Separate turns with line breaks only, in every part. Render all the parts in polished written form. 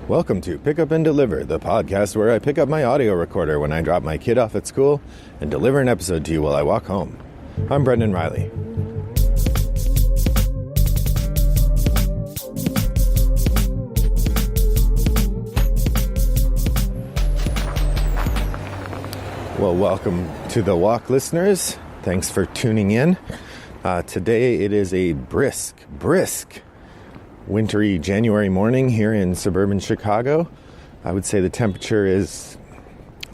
Welcome to Pick Up and Deliver, the podcast where I pick up my audio recorder when I drop my kid off at school and deliver an episode to you while I walk home. I'm Brendan Riley. Well, welcome to the walk, listeners. Thanks for tuning in. Today it is a brisk, wintry January morning here in suburban Chicago. I would say the temperature is,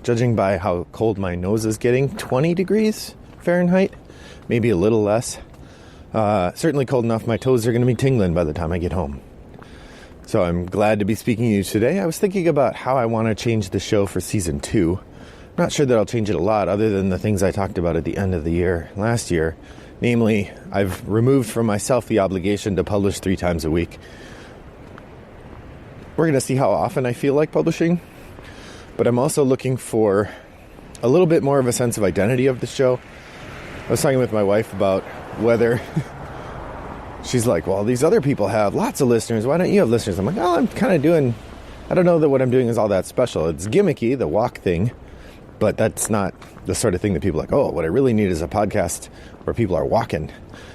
judging by how cold my nose is getting, 20 degrees Fahrenheit, maybe a little less. Certainly cold enough my toes are going to be tingling by the time I get home. So I'm glad to be speaking to you today. I was thinking about how I want to change the show for season 2. Not sure that I'll change it a lot other than the things I talked about at the end of the year last year. Namely, I've removed from myself the obligation to publish 3 times a week. We're going to see how often I feel like publishing, but I'm also looking for a little bit more of a sense of identity of the show. I was talking with my wife about whether she's like, well, these other people have lots of listeners. Why don't you have listeners? I'm like, oh, I'm kind of doing, I don't know that what I'm doing is all that special. It's gimmicky, the walk thing, but that's not the sort of thing that people are like, oh, what I really need is a podcast where people are walking.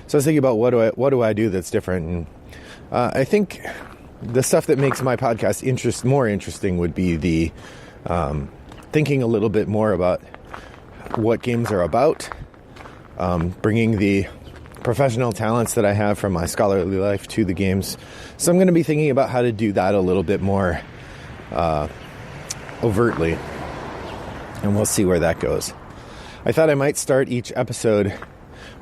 So I was thinking about what do I do that's different? And I think the stuff that makes my podcast more interesting would be the thinking a little bit more about what games are about, bringing the professional talents that I have from my scholarly life to the games. So I'm going to be thinking about how to do that a little bit more overtly, and we'll see where that goes. I thought I might start each episode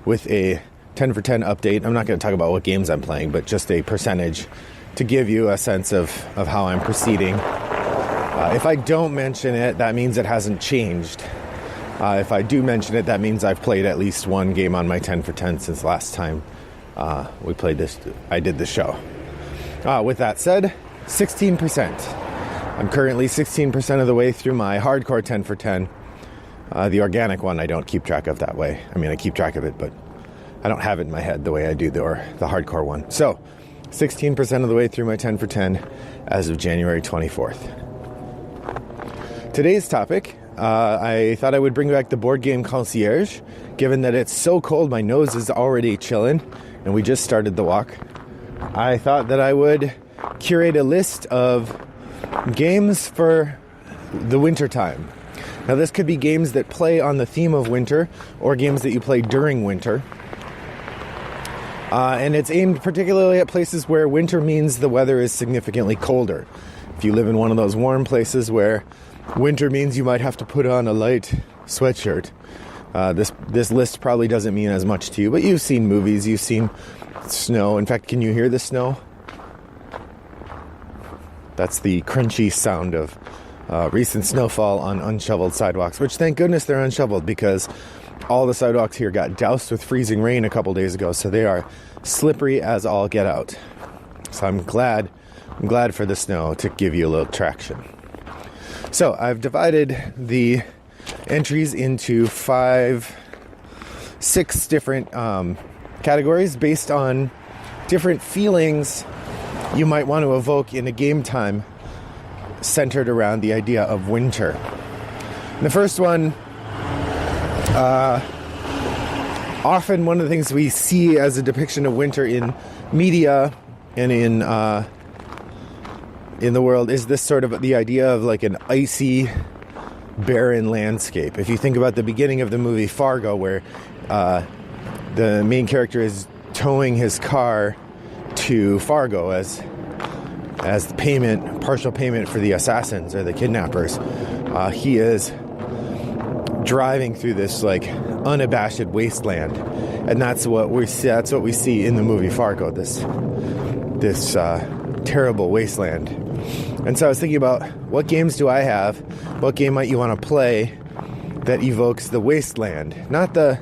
with a 10 for 10 update. I'm not going to talk about what games I'm playing, but just a percentage to give you a sense of how I'm proceeding. If I don't mention it, that means it hasn't changed. If I do mention it, that means I've played at least one game on my 10 for 10 since last time we played this. I did the show. With that said, 16%. I'm currently 16% of the way through my hardcore 10 for 10. The organic one I don't keep track of that way. I mean, I keep track of it, but I don't have it in my head the way I do the hardcore one. So, 16% of the way through my 10 for 10 as of January 24th. Today's topic, I thought I would bring back the board game Concierge, given that it's so cold my nose is already chilling, and we just started the walk. I thought that I would curate a list of games for the winter time. Now, this could be games that play on the theme of winter or games that you play during winter. And it's aimed particularly at places where winter means the weather is significantly colder. If you live in one of those warm places where winter means you might have to put on a light sweatshirt, this list probably doesn't mean as much to you, but you've seen movies, you've seen snow. In fact, can you hear the snow? That's the crunchy sound of recent snowfall on unshoveled sidewalks, which thank goodness they're unshoveled because all the sidewalks here got doused with freezing rain a couple days ago, so they are slippery as all get out. So I'm glad for the snow to give you a little traction. So I've divided the entries into 6 different categories based on different feelings you might want to evoke in a game time centered around the idea of winter. And the first one, often one of the things we see as a depiction of winter in media and in the world is this sort of the idea of like an icy, barren landscape. If you think about the beginning of the movie Fargo, where the main character is towing his car to Fargo as the partial payment for the assassins or the kidnappers, he is driving through this like unabashed wasteland, and that's what we see in the movie Fargo. This terrible wasteland. And so I was thinking about what games do I have? What game might you want to play that evokes the wasteland, not the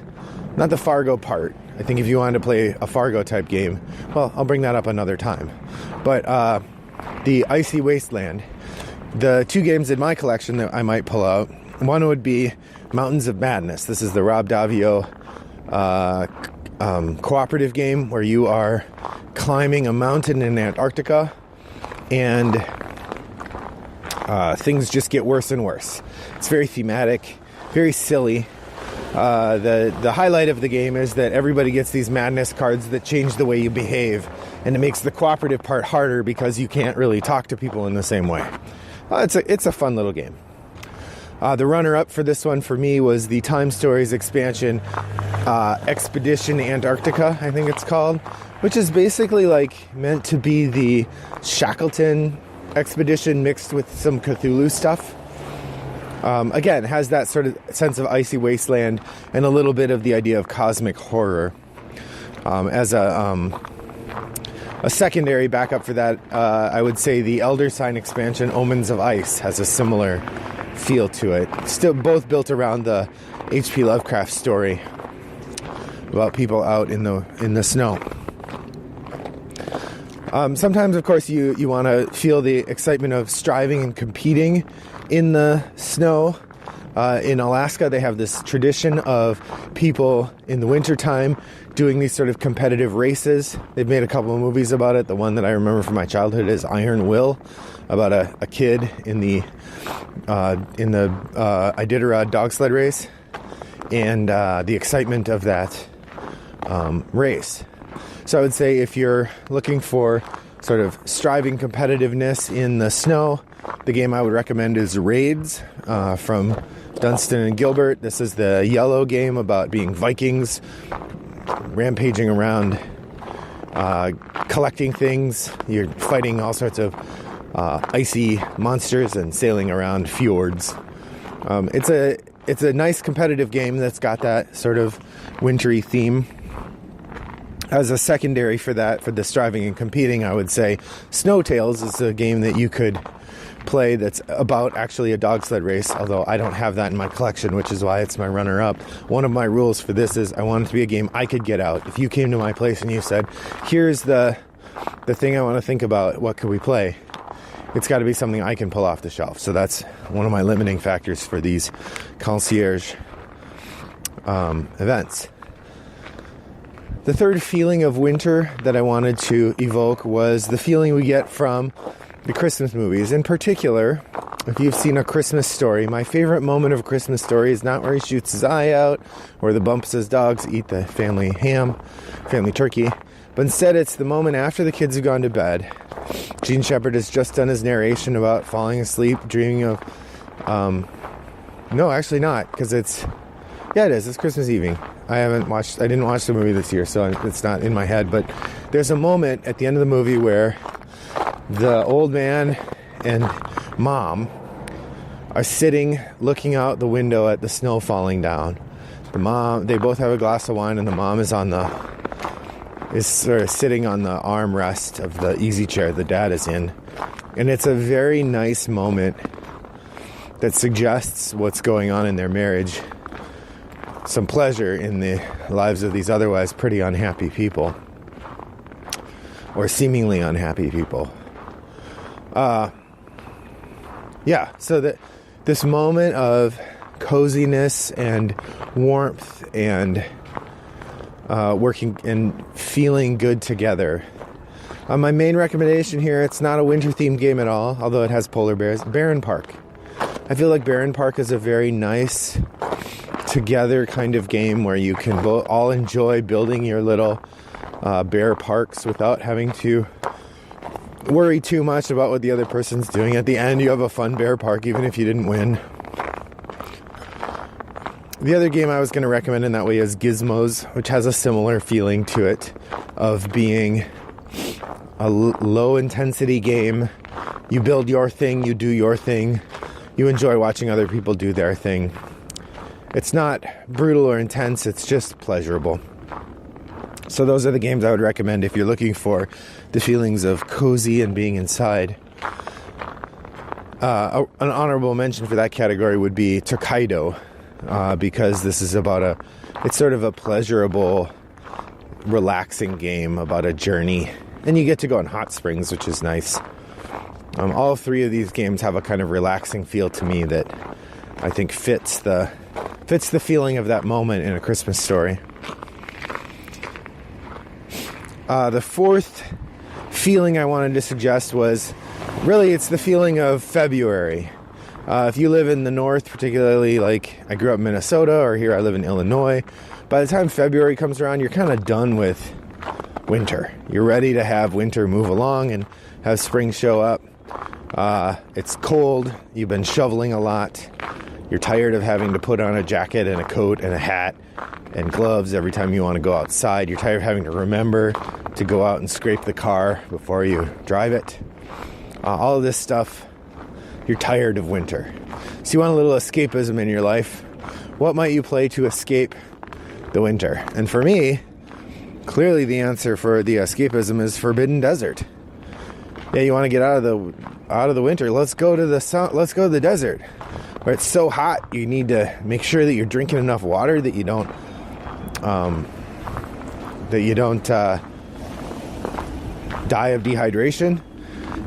Fargo part. I think if you wanted to play a Fargo type game, well, I'll bring that up another time. But the icy wasteland, the 2 games in my collection that I might pull out, one would be Mountains of Madness. This is the Rob Daviau cooperative game where you are climbing a mountain in Antarctica, and things just get worse and worse. It's very thematic, very silly. The highlight of the game is that everybody gets these madness cards that change the way you behave, and it makes the cooperative part harder because you can't really talk to people in the same way. It's a fun little game. The runner-up for this one for me was the Time Stories expansion, Expedition Antarctica, I think it's called, which is basically like meant to be the Shackleton expedition mixed with some Cthulhu stuff. Again, has that sort of sense of icy wasteland and a little bit of the idea of cosmic horror. As a secondary backup for that, I would say the Elder Sign expansion, Omens of Ice, has a similar feel to it. Still both built around the H.P. Lovecraft story about people out in the snow. Sometimes, of course, you want to feel the excitement of striving and competing in the snow. In Alaska, they have this tradition of people in the wintertime doing these sort of competitive races. They've made a couple of movies about it. The one that I remember from my childhood is Iron Will, about a kid in the Iditarod dog sled race, and the excitement of that race. So I would say if you're looking for sort of striving competitiveness in the snow, the game I would recommend is Raids from Dunstan and Gilbert. This is the yellow game about being Vikings, rampaging around, collecting things. You're fighting all sorts of icy monsters and sailing around fjords. It's a nice competitive game that's got that sort of wintry theme. As a secondary for that, for the striving and competing, I would say Snow Tales is a game that you could play that's about actually a dog sled race, although I don't have that in my collection, which is why it's my runner-up. One of my rules for this is I want it to be a game I could get out. If you came to my place and you said, here's the thing I want to think about, what could we play? It's got to be something I can pull off the shelf. So that's one of my limiting factors for these Concierge events. The third feeling of winter that I wanted to evoke was the feeling we get from the Christmas movies. In particular, if you've seen A Christmas Story, my favorite moment of A Christmas Story is not where he shoots his eye out or the Bumps' dogs eat the family turkey, but instead it's the moment after the kids have gone to bed. Gene Shepard has just done his narration about falling asleep, dreaming of... no, actually not, because it's Christmas Eve. I didn't watch the movie this year, so it's not in my head, but there's a moment at the end of the movie where the old man and mom are sitting, looking out the window at the snow falling down. They both have a glass of wine, and the mom is sort of sitting on the armrest of the easy chair the dad is in. And it's a very nice moment that suggests what's going on in their marriage. Some pleasure in the lives of these otherwise pretty unhappy people, or seemingly unhappy people. So that this moment of coziness and warmth and working and feeling good together. My main recommendation here, it's not a winter-themed game at all, although it has polar bears. Barren Park. I feel like Barren Park is a very nice together kind of game where you can all enjoy building your little bear parks without having to worry too much about what the other person's doing. At the end, you have a fun bear park, even if you didn't win. The other game I was going to recommend in that way is Gizmos, which has a similar feeling to it of being a low-intensity game. You build your thing, you do your thing. You enjoy watching other people do their thing. It's not brutal or intense, it's just pleasurable. So those are the games I would recommend if you're looking for the feelings of cozy and being inside. An honorable mention for that category would be Tokaido, because this is it's sort of a pleasurable, relaxing game about a journey. And you get to go in hot springs, which is nice. All three of these games have a kind of relaxing feel to me that I think fits the feeling of that moment in A Christmas Story. The fourth feeling I wanted to suggest was really it's the feeling of February. If you live in the north, particularly like I grew up in Minnesota, or here I live in Illinois, by the time February comes around, you're kind of done with winter. You're ready to have winter move along and have spring show up. It's cold. You've been shoveling a lot. You're tired of having to put on a jacket and a coat and a hat and gloves every time you want to go outside. You're tired of having to remember to go out and scrape the car before you drive it. All of this stuff, you're tired of winter. So you want a little escapism in your life. What might you play to escape the winter? And for me, clearly the answer for the escapism is Forbidden Desert. Yeah, you want to get out of the winter. Let's go to the desert where it's so hot. You need to make sure that you're drinking enough water that you don't die of dehydration.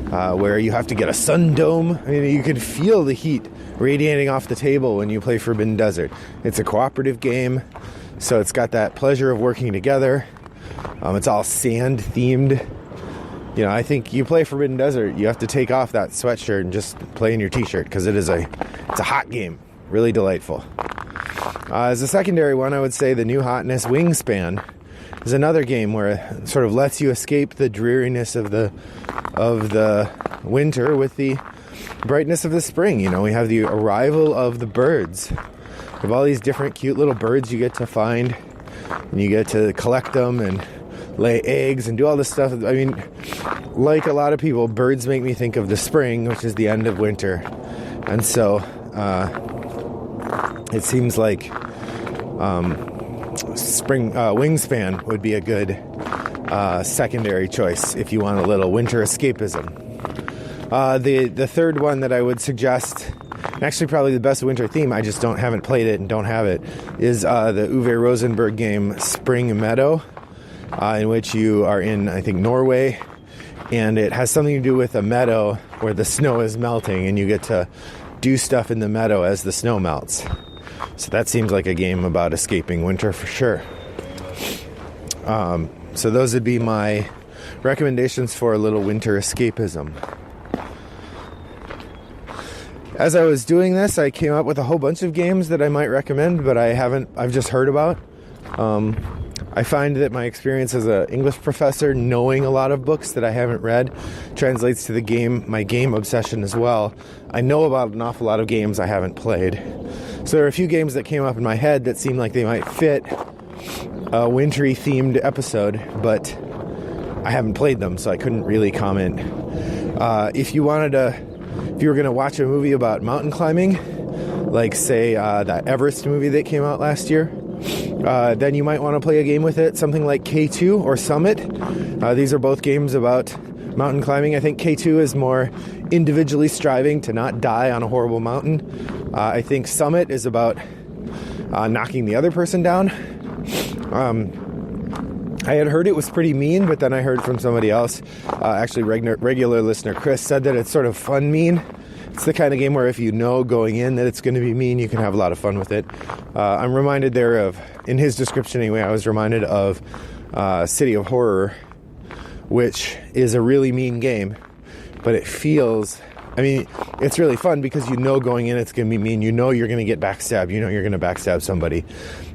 Where you have to get a sun dome. I mean, you can feel the heat radiating off the table when you play Forbidden Desert. It's a cooperative game, so it's got that pleasure of working together. It's all sand themed. You know, I think you play Forbidden Desert, you have to take off that sweatshirt and just play in your t-shirt, because it's a hot game. Really delightful. As a secondary one, I would say the new hotness, Wingspan, is another game where it sort of lets you escape the dreariness of the winter with the brightness of the spring. You know, we have the arrival of the birds. We have all these different cute little birds you get to find, and you get to collect them and lay eggs and do all this stuff. I mean, like a lot of people, birds make me think of the spring, which is the end of winter. And so it seems like Wingspan would be a good secondary choice if you want a little winter escapism. The third one that I would suggest, and actually probably the best winter theme, I just haven't played it and don't have it, is the Uwe Rosenberg game Spring Meadow, in which you are in, I think, Norway, and it has something to do with a meadow where the snow is melting and you get to do stuff in the meadow as the snow melts. So that seems like a game about escaping winter for sure. So those would be my recommendations for a little winter escapism. As I was doing this, I came up with a whole bunch of games that I might recommend, but I've just heard about. I find that my experience as an English professor, knowing a lot of books that I haven't read, translates to my game obsession as well. I know about an awful lot of games I haven't played. So there are a few games that came up in my head that seemed like they might fit a wintry themed episode, but I haven't played them, so I couldn't really comment. If you were going to watch a movie about mountain climbing, like say that Everest movie that came out last year, then you might want to play a game with it, something like K2 or Summit. These are both games about mountain climbing. I think K2 is more individually striving to not die on a horrible mountain. I think Summit is about knocking the other person down. I had heard it was pretty mean, but then I heard from somebody else, actually regular listener Chris, said that it's sort of fun mean. It's the kind of game where if you know going in that it's going to be mean, you can have a lot of fun with it. I'm reminded in his description anyway, I was reminded of City of Horror, which is a really mean game, but it's really fun because you know going in it's going to be mean. You know you're going to get backstabbed. You know you're going to backstab somebody.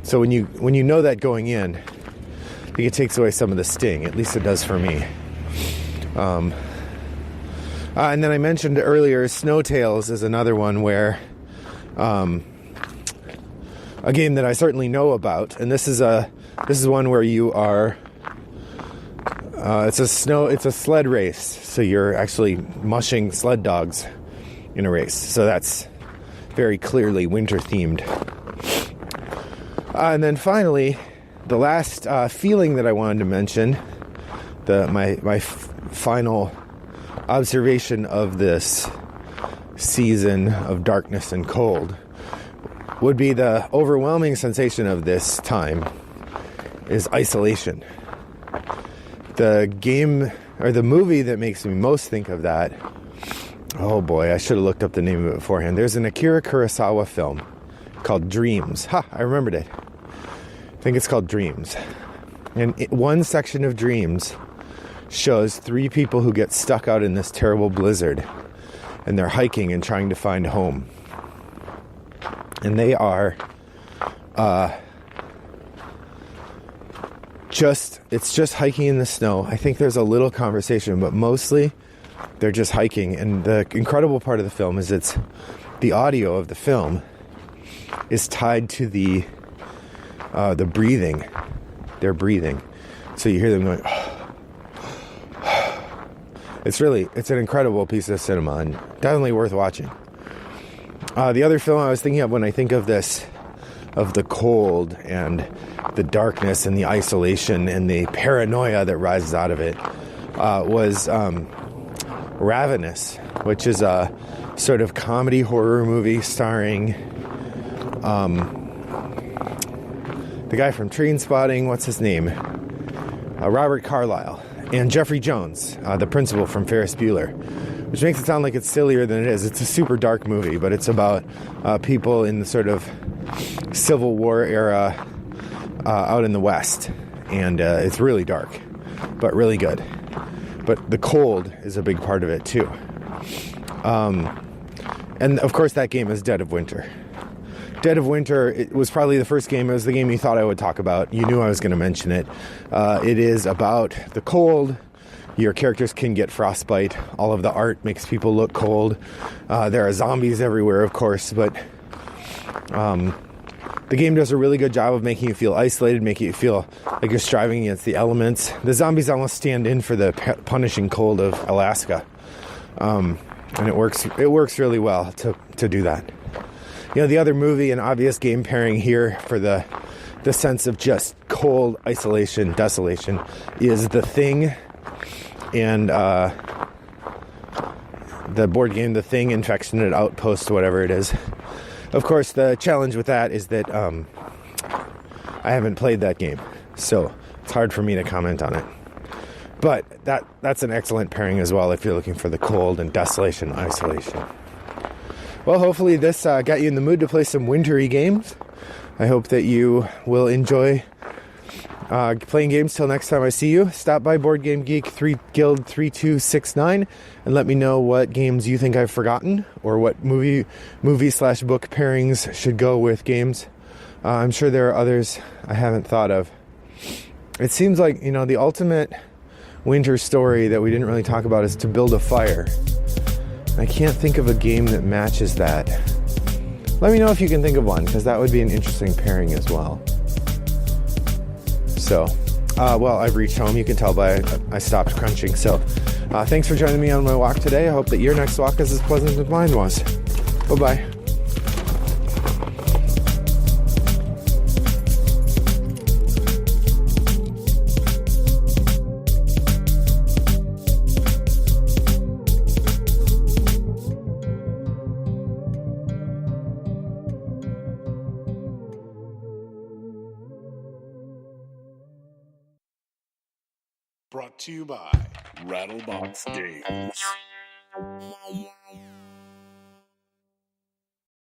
So when you know that going in, I think it takes away some of the sting. At least it does for me. And then I mentioned earlier, Snow Tales is another one where a game that I certainly know about, and this is one where you are. It's a sled race, so you're actually mushing sled dogs in a race. So that's very clearly winter themed. And then finally, the last feeling that I wanted to mention, my final observation of this season of darkness and cold would be the overwhelming sensation of this time is isolation. The game or the movie that makes me most think of that, oh boy, I should have looked up the name of it beforehand. There's an Akira Kurosawa film called Dreams. I remembered it. I think it's called Dreams. And one section of Dreams shows 3 people who get stuck out in this terrible blizzard, and they're hiking and trying to find home. And they are it's just hiking in the snow. I think there's a little conversation, but mostly they're just hiking. And the incredible part of the film is the audio of the film is tied to the breathing. They're breathing. So you hear them going, it's an incredible piece of cinema and definitely worth watching. The other film I was thinking of when I think of this, of the cold and the darkness and the isolation and the paranoia that rises out of it, was Ravenous, which is a sort of comedy horror movie starring the guy from Trainspotting, what's his name? Robert Carlyle, and Jeffrey Jones, the principal from Ferris Bueller, which makes it sound like it's sillier than it is. It's a super dark movie, but it's about people in the sort of Civil War era out in the West, and it's really dark, but really good. But the cold is a big part of it too. And of course that game is Dead of Winter. Dead of Winter, it was probably the first game. It was the game you thought I would talk about. You knew I was going to mention it. It is about the cold. Your characters can get frostbite. All of the art makes people look cold. There are zombies everywhere, of course, but the game does a really good job of making you feel isolated, making you feel like you're striving against the elements. The zombies almost stand in for the punishing cold of Alaska. And it works really well to do that. You know, the other movie and obvious game pairing here for the sense of just cold, isolation, desolation is The Thing and the board game The Thing, Infectionate Outpost, whatever it is. Of course, the challenge with that is that I haven't played that game, so it's hard for me to comment on it. But that's an excellent pairing as well if you're looking for the cold and desolation, isolation. Well, hopefully this got you in the mood to play some wintry games. I hope that you will enjoy playing games till next time I see you. Stop by Board Game Geek 3 Guild 3269 and let me know what games you think I've forgotten or what movie/book pairings should go with games. I'm sure there are others I haven't thought of. It seems like, you know, the ultimate winter story that we didn't really talk about is to build a fire. I can't think of a game that matches that. Let me know if you can think of one, because that would be an interesting pairing as well. So, well, I've reached home. You can tell by I stopped crunching. So, thanks for joining me on my walk today. I hope that your next walk is as pleasant as mine was. Bye-bye.
Brought to you by Rattlebox Games.